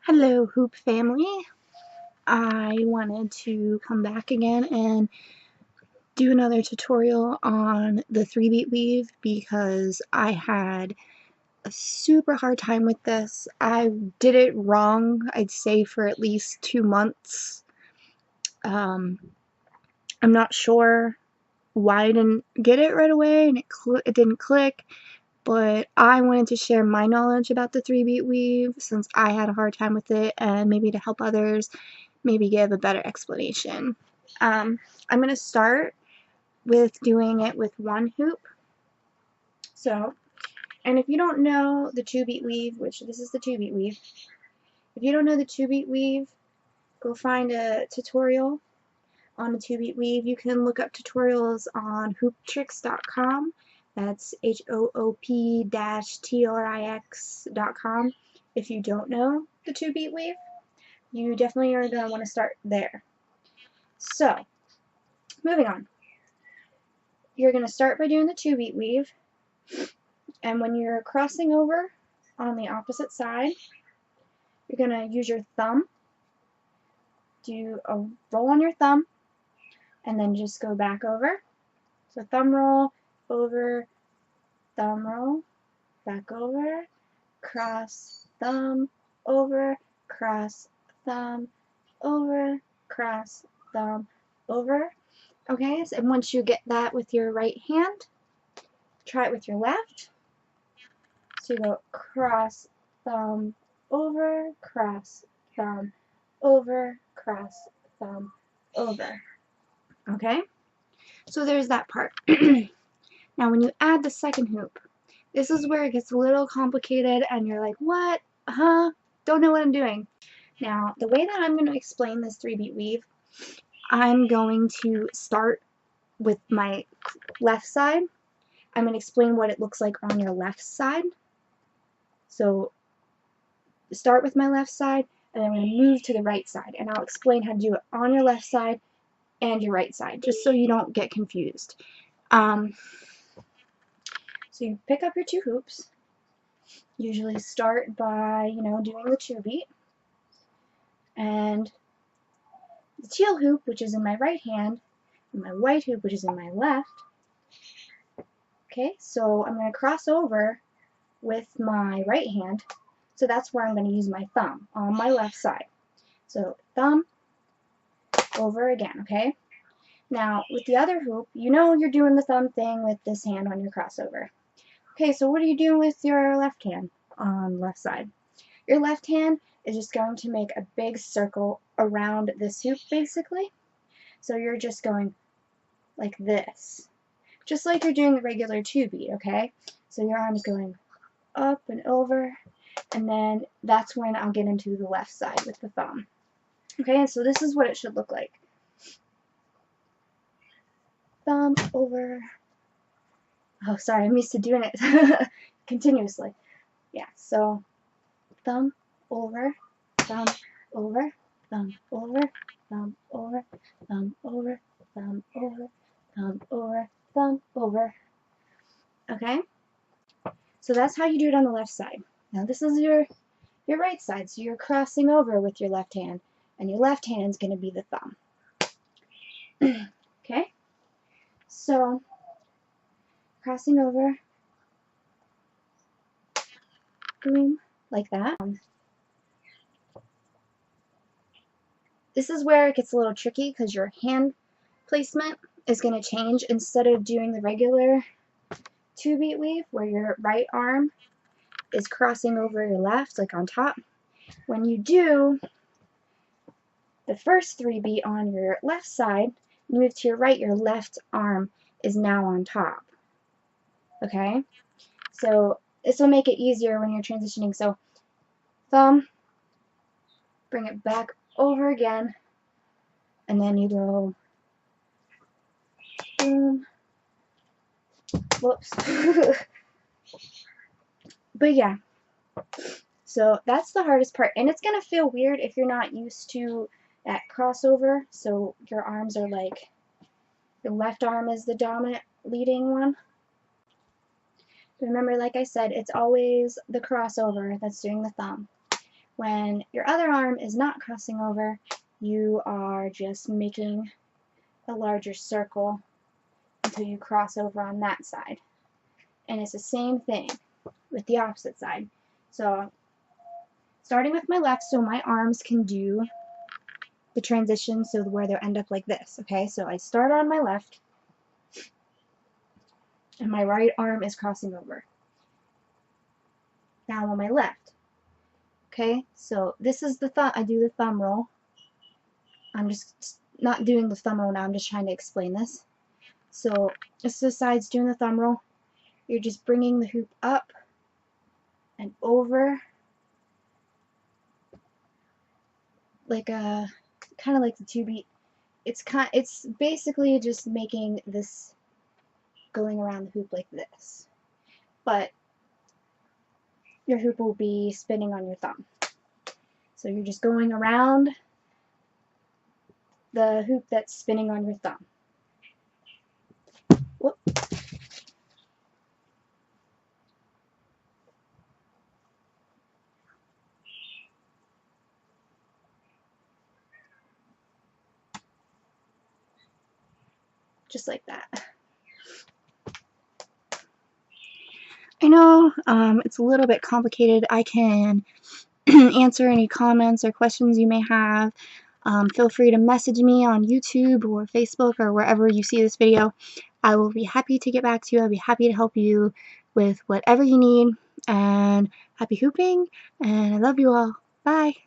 Hello, Hoop family. I wanted to come back again and do another tutorial on the 3-beat weave because I had a super hard time with this. I did it wrong, I'd say, for at least 2 months. I'm not sure why I didn't get it right away and it didn't click, but I wanted to share my knowledge about the 3-beat weave since I had a hard time with it, and maybe to help others maybe give a better explanation. I'm going to start with doing it with one hoop. So, and if you don't know the 2-beat weave, which this is the 2-beat weave, if you don't know the 2-beat weave, go find a tutorial on the 2-beat weave. You can look up tutorials on hooptrix.com. That's HOOP-TRIX.com. If you don't know the 2-beat weave, you definitely are going to want to start there. So, moving on. You're going to start by doing the 2-beat weave, and when you're crossing over on the opposite side, you're going to use your thumb, do a roll on your thumb, and then just go back over. So thumb roll, over, thumb roll, back over, cross, thumb, over, cross, thumb, over, cross, thumb, over. Okay, so, and once you get that with your right hand, try it with your left. So you go cross, thumb, over, cross, thumb, over, cross, thumb, over. Okay? So there's that part. Now when you add the second hoop, this is where it gets a little complicated and you're like, what? Huh? Don't know what I'm doing. Now, the way that I'm going to explain this 3-beat weave, I'm going to start with my left side. I'm going to explain what it looks like on your left side. So start with my left side, and then I'm going to move to the right side, and I'll explain how to do it on your left side and your right side, just so you don't get confused. So you pick up your 2 hoops. Usually start by, doing the 2-beat, and the teal hoop, which is in my right hand, and my white hoop, which is in my left. Okay, so I'm going to cross over with my right hand, so that's where I'm going to use my thumb on my left side. So thumb, over again, okay? Now, with the other hoop, you're doing the thumb thing with this hand on your crossover. Okay, so what are you doing with your left hand on left side? Your left hand is just going to make a big circle around this hoop, basically. So you're just going like this, just like you're doing the regular 2-beat, okay? So your arm's going up and over, and then that's when I'll get into the left side with the thumb. Okay, and so this is what it should look like. Thumb over. Oh, sorry, I'm used to doing it continuously. Yeah, so thumb over, thumb over, thumb over, thumb over, thumb over, thumb over, thumb over, thumb over. Okay? So that's how you do it on the left side. Now this is your right side, so you're crossing over with your left hand, and your left hand is going to be the thumb. Okay? So, crossing over, boom, like that. This is where it gets a little tricky because your hand placement is going to change. Instead of doing the regular 2-beat weave where your right arm is crossing over your left, like on top, when you do the first 3-beat on your left side, you move to your right, your left arm is now on top. Okay? So this will make it easier when you're transitioning. So thumb, bring it back over again, and then you go boom. Whoops. But yeah, so that's the hardest part, and it's gonna feel weird if you're not used to that crossover. So your arms are like, your left arm is the dominant leading one. Remember, like I said, it's always the crossover that's doing the thumb. When your other arm is not crossing over, you are just making a larger circle until you cross over on that side. And it's the same thing with the opposite side. So starting with my left, so my arms can do the transition, so where they'll end up like this. Okay, so I start on my left and my right arm is crossing over. Now I'm on my left. Okay, so this is the thumb. I do the thumb roll. I'm just not doing the thumb roll now, I'm just trying to explain this. So this besides doing the thumb roll, you're just bringing the hoop up and over, like a kind of like the 2-beat. It's basically just making this going around the hoop like this, but your hoop will be spinning on your thumb. So you're just going around the hoop that's spinning on your thumb. Whoop. Just like that. I know it's a little bit complicated. I can answer any comments or questions you may have. Feel free to message me on YouTube or Facebook or wherever you see this video. I will be happy to get back to you. I'll be happy to help you with whatever you need. And happy hooping, and I love you all. Bye.